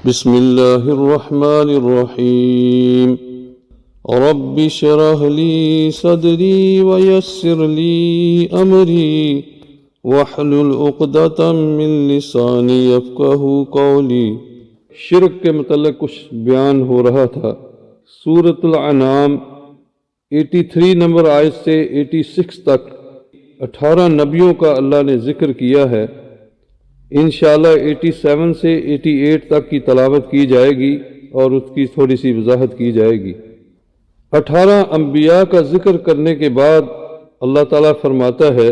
بسم اللہ الرحمن الرحیم رب اشرح لی صدری ویسر لی امری واحلل عقدۃ من لسانی یفقہوا قولی۔ شرک کے متعلق کچھ بیان ہو رہا تھا۔ سورۃ الانعام 83 نمبر آیت سے 86 تک 18 نبیوں کا اللہ نے ذکر کیا ہے۔ انشاءاللہ 87 سے 88 تک کی تلاوت کی جائے گی اور اس کی تھوڑی سی وضاحت کی جائے گی۔ 18 انبیاء کا ذکر کرنے کے بعد اللہ تعالیٰ فرماتا ہے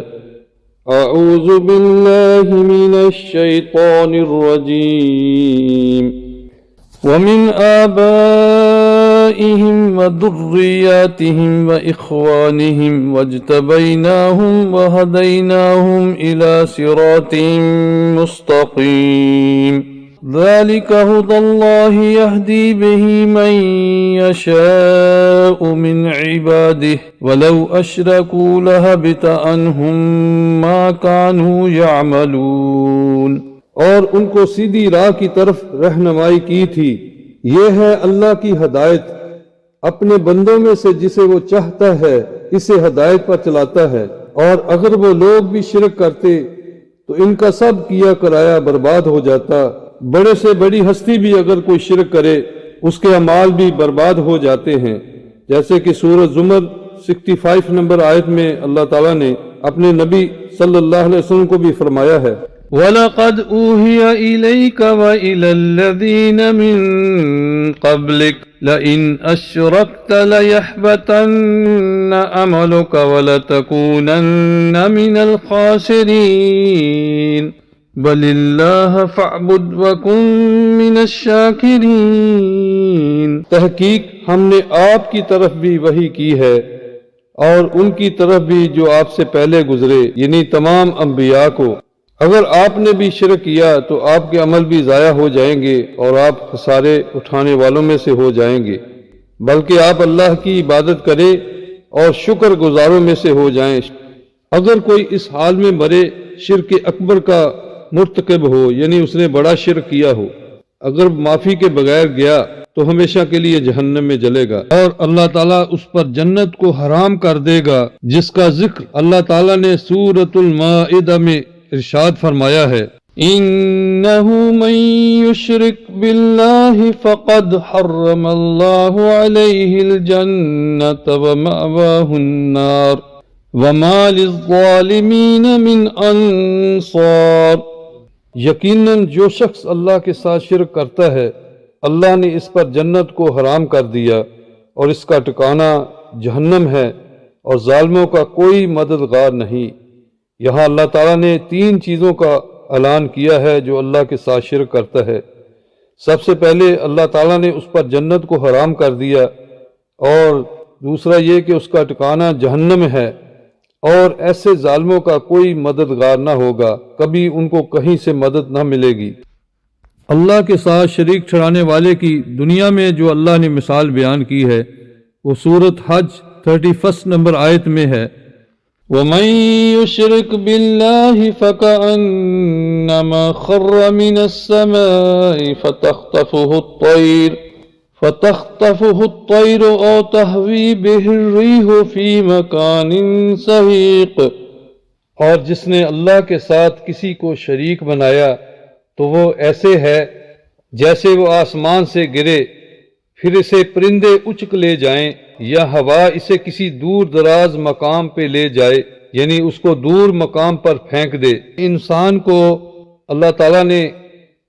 اعوذ باللہ من الشیطان الرجیم ومن آبائهم وذرياتهم وإخوانهم واجتبيناهم وهديناهم إلى صراط مستقيم ذلك هدى الله يهدي به من يشاء من عباده ولو أشركوا لهبط عنهم ما كانوا يعملون۔ اور ان کو سیدھی راہ کی طرف رہنمائی کی تھی۔ یہ ہے اللہ کی ہدایت، اپنے بندوں میں سے جسے وہ چاہتا ہے اسے ہدایت پر چلاتا ہے، اور اگر وہ لوگ بھی شرک کرتے تو ان کا سب کیا کرایا برباد ہو جاتا۔ بڑے سے بڑی ہستی بھی اگر کوئی شرک کرے اس کے اعمال بھی برباد ہو جاتے ہیں، جیسے کہ سورۃ زمر 65 نمبر آیت میں اللہ تعالیٰ نے اپنے نبی صلی اللہ علیہ وسلم کو بھی فرمایا ہے وَلَقَدْ أُوحِيَ إِلَيْكَ وَإِلَى الَّذِينَ مِن قَبْلِكَ لَئِنْ أَشْرَكْتَ لَيَحْبَطَنَّ عَمَلُكَ وَلَتَكُونَنَّ مِنَ الْخَاسِرِينَ بَلِ اللَّهَ فَاعْبُدْ وَكُن مِّنَ الشَّاكِرِينَ۔ تحقیق ہم نے آپ کی طرف بھی وحی کی ہے اور ان کی طرف بھی جو آپ سے پہلے گزرے، یعنی تمام انبیاء کو۔ اگر آپ نے بھی شرک کیا تو آپ کے عمل بھی ضائع ہو جائیں گے اور آپ خسارے اٹھانے والوں میں سے ہو جائیں گے، بلکہ آپ اللہ کی عبادت کریں اور شکر گزاروں میں سے ہو جائیں۔ اگر کوئی اس حال میں مرے شرک اکبر کا مرتکب ہو، یعنی اس نے بڑا شرک کیا ہو، اگر معافی کے بغیر گیا تو ہمیشہ کے لیے جہنم میں جلے گا، اور اللہ تعالیٰ اس پر جنت کو حرام کر دے گا، جس کا ذکر اللہ تعالیٰ نے سورۃ المائدہ میں ارشاد فرمایا ہے انہو من یشرک باللہ فقد حرم اللہ علیہ الجنۃ ومأواہ النار وما للظالمین من انصار۔ یقیناً جو شخص اللہ کے ساتھ شرک کرتا ہے اللہ نے اس پر جنت کو حرام کر دیا اور اس کا ٹھکانہ جہنم ہے، اور ظالموں کا کوئی مددگار نہیں۔ یہاں اللہ تعالیٰ نے 3 چیزوں کا اعلان کیا ہے جو اللہ کے ساتھ شرک کرتا ہے۔ سب سے پہلے اللہ تعالیٰ نے اس پر جنت کو حرام کر دیا، اور دوسرا یہ کہ اس کا ٹھکانہ جہنم ہے، اور ایسے ظالموں کا کوئی مددگار نہ ہوگا، کبھی ان کو کہیں سے مدد نہ ملے گی۔ اللہ کے ساتھ شریک ٹھہرانے والے کی دنیا میں جو اللہ نے مثال بیان کی ہے وہ سورۃ حج 31 نمبر آیت میں ہے وَمَن يُشْرِكْ بِاللَّهِ فَكَأَنَّمَا خَرَّ مِنَ السَّمَاءِ فَتَخْطَفُهُ الطَّيْرُ أَوْ تَهْوِي بِهِ الرِّيحُ فِي مَكَانٍ سَحِيقٍ۔ اور جس نے اللہ کے ساتھ کسی کو شریک بنایا تو وہ ایسے ہے جیسے وہ آسمان سے گرے، پھر اسے پرندے اچک لے جائیں، یا ہوا اسے کسی دور دراز مقام پہ لے جائے، یعنی اس کو دور مقام پر پھینک دے۔ انسان کو اللہ تعالیٰ نے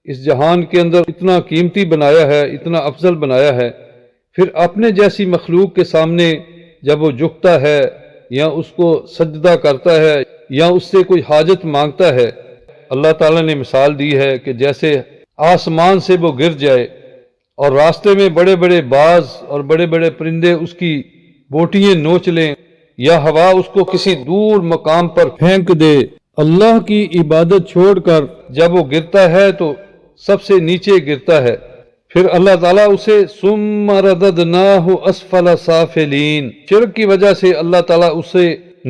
اس جہان کے اندر اتنا قیمتی بنایا ہے، اتنا افضل بنایا ہے، پھر اپنے جیسی مخلوق کے سامنے جب وہ جھکتا ہے یا اس کو سجدہ کرتا ہے یا اس سے کوئی حاجت مانگتا ہے، اللہ تعالیٰ نے مثال دی ہے کہ جیسے آسمان سے وہ گر جائے اور راستے میں بڑے بڑے باز اور بڑے بڑے پرندے اس کی بوٹیاں نوچ لیں، یا ہوا اس کو کسی دور مقام پر پھینک دے۔ اللہ کی عبادت چھوڑ کر جب وہ گرتا ہے تو سب سے نیچے گرتا ہے، پھر اللہ تعالیٰ اسے ثم رددناہ اسفل سافلین، شرک کی وجہ سے اللہ تعالیٰ اسے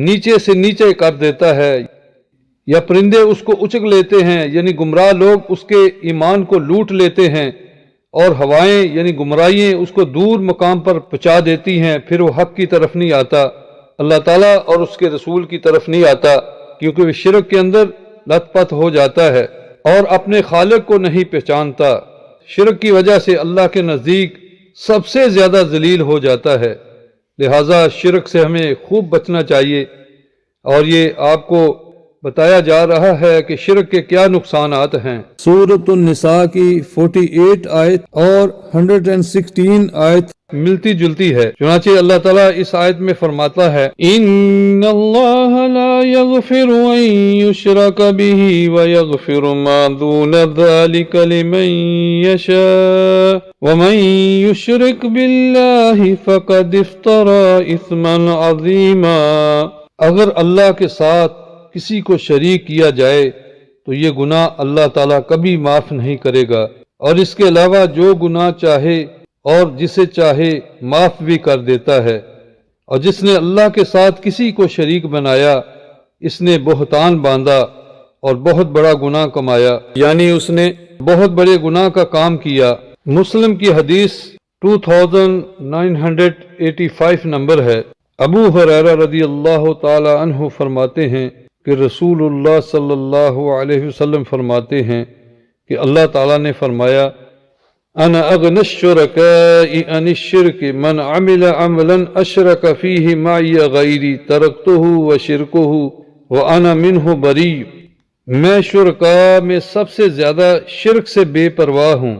نیچے سے نیچے کر دیتا ہے، یا پرندے اس کو اچک لیتے ہیں، یعنی گمراہ لوگ اس کے ایمان کو لوٹ لیتے ہیں، اور ہوائیں یعنی گمراہیاں اس کو دور مقام پر پہنچا دیتی ہیں، پھر وہ حق کی طرف نہیں آتا، اللہ تعالیٰ اور اس کے رسول کی طرف نہیں آتا، کیونکہ وہ شرک کے اندر لت پت ہو جاتا ہے اور اپنے خالق کو نہیں پہچانتا۔ شرک کی وجہ سے اللہ کے نزدیک سب سے زیادہ ذلیل ہو جاتا ہے، لہٰذا شرک سے ہمیں خوب بچنا چاہیے۔ اور یہ آپ کو بتایا جا رہا ہے کہ شرک کے کیا نقصانات ہیں۔ سورۃ النساء کی 48 آیت اور 116 آیت ملتی جلتی ہے، چنانچہ اللہ تعالیٰ اس آیت میں فرماتا ہے ان اللہ لا یغفر ان یشرک بہ ویغفر ما دون ذلک لمن یشاء ومن یشرک باللہ فقد افترى اثما عظیما۔ اگر اللہ کے ساتھ کسی کو شریک کیا جائے تو یہ گناہ اللہ تعالیٰ کبھی معاف نہیں کرے گا، اور اس کے علاوہ جو گناہ چاہے اور جسے چاہے معاف بھی کر دیتا ہے۔ اور جس نے اللہ کے ساتھ کسی کو شریک بنایا اس نے بہتان باندھا اور بہت بڑا گناہ کمایا، یعنی اس نے بہت بڑے گناہ کا کام کیا۔ مسلم کی حدیث 2985 نمبر ہے۔ ابو ہریرہ رضی اللہ تعالی عنہ فرماتے ہیں کہ رسول اللہ صلی اللہ علیہ وسلم فرماتے ہیں کہ اللہ تعالیٰ نے فرمایا انا اغنی الشرکاء عن الشرک من عمل عملا اشرک فیہ معی غیری ترکتہ وشرکہ وانا منہ بری۔ میں شرکاء میں سب سے زیادہ شرک سے بے پرواہ ہوں۔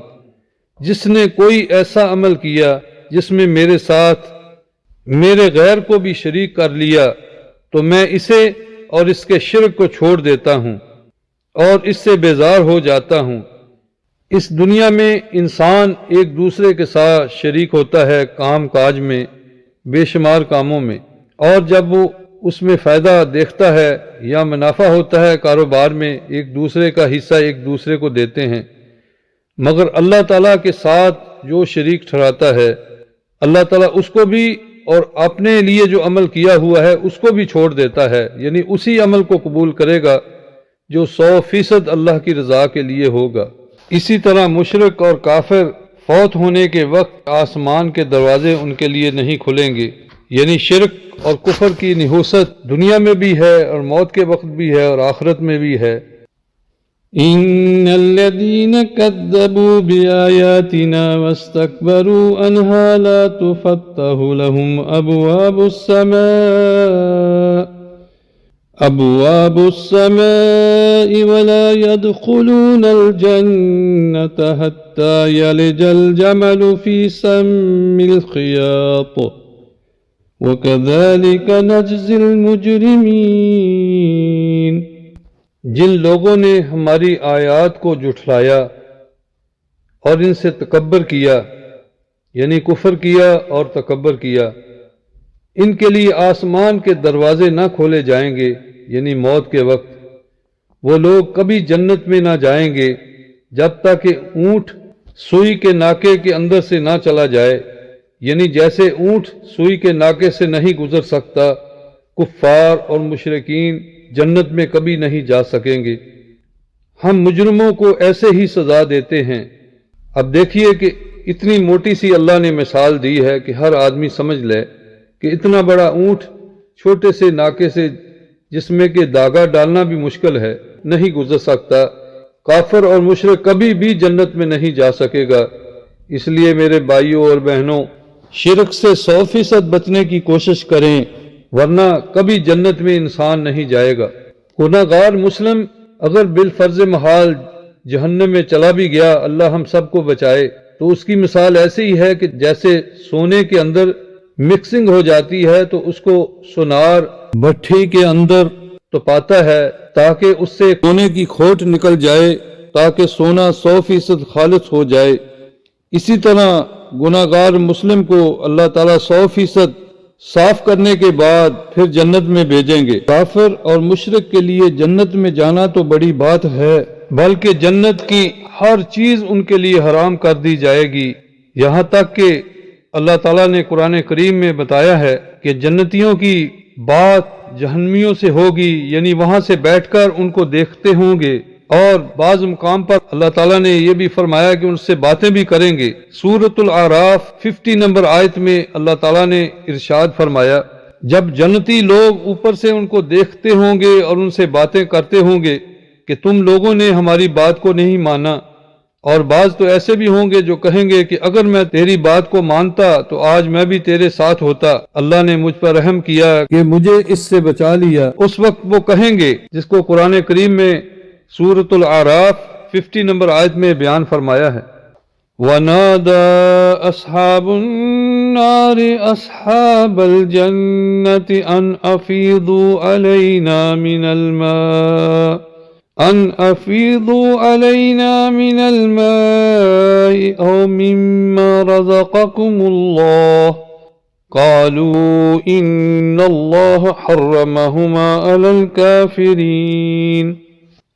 جس نے کوئی ایسا عمل کیا جس میں میرے ساتھ میرے غیر کو بھی شریک کر لیا تو میں اسے اور اس کے شرک کو چھوڑ دیتا ہوں اور اس سے بیزار ہو جاتا ہوں۔ اس دنیا میں انسان ایک دوسرے کے ساتھ شریک ہوتا ہے کام کاج میں، بے شمار کاموں میں، اور جب وہ اس میں فائدہ دیکھتا ہے یا منافع ہوتا ہے کاروبار میں، ایک دوسرے کا حصہ ایک دوسرے کو دیتے ہیں۔ مگر اللہ تعالیٰ کے ساتھ جو شریک ٹھہراتا ہے اللہ تعالیٰ اس کو بھی اور اپنے لیے جو عمل کیا ہوا ہے اس کو بھی چھوڑ دیتا ہے، یعنی اسی عمل کو قبول کرے گا جو 100% اللہ کی رضا کے لیے ہوگا۔ اسی طرح مشرک اور کافر فوت ہونے کے وقت آسمان کے دروازے ان کے لیے نہیں کھلیں گے، یعنی شرک اور کفر کی نحوست دنیا میں بھی ہے اور موت کے وقت بھی ہے اور آخرت میں بھی ہے۔ ان الذين كذبوا بآياتنا واستكبروا عنها لا تفتح لهم أبواب السماء ولا يدخلون الجنة حتى يلج الجمل في سم الخياط وكذلك نجزي المجرمين۔ جن لوگوں نے ہماری آیات کو جھٹلایا اور ان سے تکبر کیا، یعنی کفر کیا اور تکبر کیا، ان کے لیے آسمان کے دروازے نہ کھولے جائیں گے، یعنی موت کے وقت۔ وہ لوگ کبھی جنت میں نہ جائیں گے جب تک کہ اونٹ سوئی کے ناکے کے اندر سے نہ چلا جائے، یعنی جیسے اونٹ سوئی کے ناکے سے نہیں گزر سکتا، کفار اور مشرکین جنت میں کبھی نہیں جا سکیں گے۔ ہم مجرموں کو ایسے ہی سزا دیتے ہیں۔ اب دیکھیے کہ اتنی موٹی سی اللہ نے مثال دی ہے کہ ہر آدمی سمجھ لے کہ اتنا بڑا اونٹ چھوٹے سے ناکے سے جس میں کہ داغا ڈالنا بھی مشکل ہے نہیں گزر سکتا۔ کافر اور مشرک کبھی بھی جنت میں نہیں جا سکے گا۔ اس لیے میرے بھائیوں اور بہنوں، شرک سے 100% بچنے کی کوشش کریں، ورنہ کبھی جنت میں انسان نہیں جائے گا۔ گناہ گار مسلم اگر بالفرض محال جہنم میں چلا بھی گیا، اللہ ہم سب کو بچائے، تو اس کی مثال ایسی ہی ہے کہ جیسے سونے کے اندر مکسنگ ہو جاتی ہے تو اس کو سونار بھٹی کے اندر تپاتا ہے تاکہ اس سے سونے کی کھوٹ نکل جائے، تاکہ سونا 100% خالص ہو جائے۔ اسی طرح گناہ گار مسلم کو اللہ تعالیٰ 100% صاف کرنے کے بعد پھر جنت میں بھیجیں گے۔ کافر اور مشرک کے لیے جنت میں جانا تو بڑی بات ہے، بلکہ جنت کی ہر چیز ان کے لیے حرام کر دی جائے گی، یہاں تک کہ اللہ تعالیٰ نے قرآن کریم میں بتایا ہے کہ جنتیوں کی بات جہنمیوں سے ہوگی، یعنی وہاں سے بیٹھ کر ان کو دیکھتے ہوں گے اور بعض مقام پر اللہ تعالیٰ نے یہ بھی فرمایا کہ ان سے باتیں بھی کریں گے۔ سورۃ الاعراف 50 نمبر آیت میں اللہ تعالیٰ نے ارشاد فرمایا، جب جنتی لوگ اوپر سے ان کو دیکھتے ہوں گے اور ان سے باتیں کرتے ہوں گے کہ تم لوگوں نے ہماری بات کو نہیں مانا، اور بعض تو ایسے بھی ہوں گے جو کہیں گے کہ اگر میں تیری بات کو مانتا تو آج میں بھی تیرے ساتھ ہوتا، اللہ نے مجھ پر رحم کیا کہ مجھے اس سے بچا لیا۔ اس وقت وہ کہیں گے جس کو قرآن کریم میں سورۃ الاعراف 50 نمبر آیت میں بیان فرمایا ہے، وَنَادَى أَصْحَابُ النَّارِ أَصْحَابَ الْجَنَّةِ أَنْ أَفِيضُوا عَلَيْنَا مِنَ الْمَاءِ أَوْ مِمَّا رَزَقَكُمُ اللَّهُ قَالُوا إِنَّ اللَّهَ حَرَّمَهُمَا عَلَى الْكَافِرِينَ۔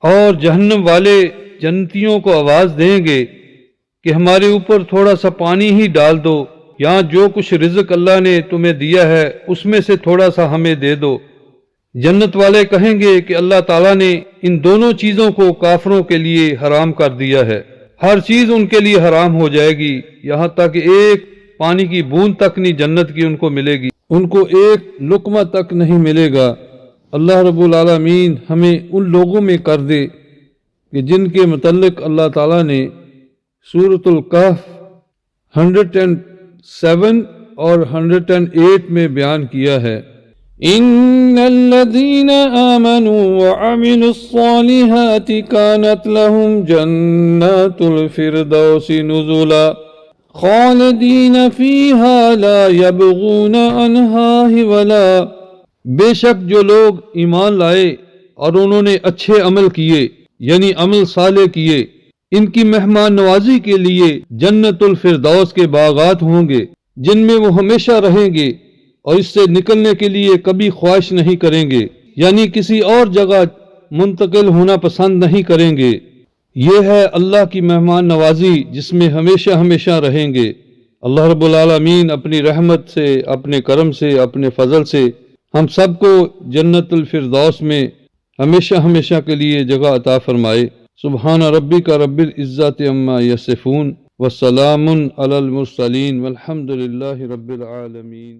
اور جہنم والے جنتیوں کو آواز دیں گے کہ ہمارے اوپر تھوڑا سا پانی ہی ڈال دو، یا جو کچھ رزق اللہ نے تمہیں دیا ہے اس میں سے تھوڑا سا ہمیں دے دو۔ جنت والے کہیں گے کہ اللہ تعالیٰ نے ان دونوں چیزوں کو کافروں کے لیے حرام کر دیا ہے، ہر چیز ان کے لیے حرام ہو جائے گی، یہاں تک کہ ایک پانی کی بوند تک نہیں جنت کی ان کو ملے گی، ان کو ایک لقمہ تک نہیں ملے گا۔ اللہ رب العالمین ہمیں ان لوگوں میں کر دے کہ جن کے متعلق اللہ تعالیٰ نے سورۃ الکہف 107 اور 108 میں بیان کیا ہے، ان الذين آمنوا وعملوا الصالحات كانت لهم جنات الفردوس نزلا خالدين فيها لا يبغون عنها حولا۔ بے شک جو لوگ ایمان لائے اور انہوں نے اچھے عمل کیے، یعنی عمل صالح کیے، ان کی مہمان نوازی کے لیے جنت الفردوس کے باغات ہوں گے جن میں وہ ہمیشہ رہیں گے، اور اس سے نکلنے کے لیے کبھی خواہش نہیں کریں گے، یعنی کسی اور جگہ منتقل ہونا پسند نہیں کریں گے۔ یہ ہے اللہ کی مہمان نوازی جس میں ہمیشہ ہمیشہ رہیں گے۔ اللہ رب العالمین اپنی رحمت سے، اپنے کرم سے، اپنے فضل سے ہم سب کو جنت الفردوس میں ہمیشہ ہمیشہ کے لیے جگہ عطا فرمائے۔ سبحان ربک رب العزت عما یصفون وسلام علی المرسلین والحمد للہ رب العالمین۔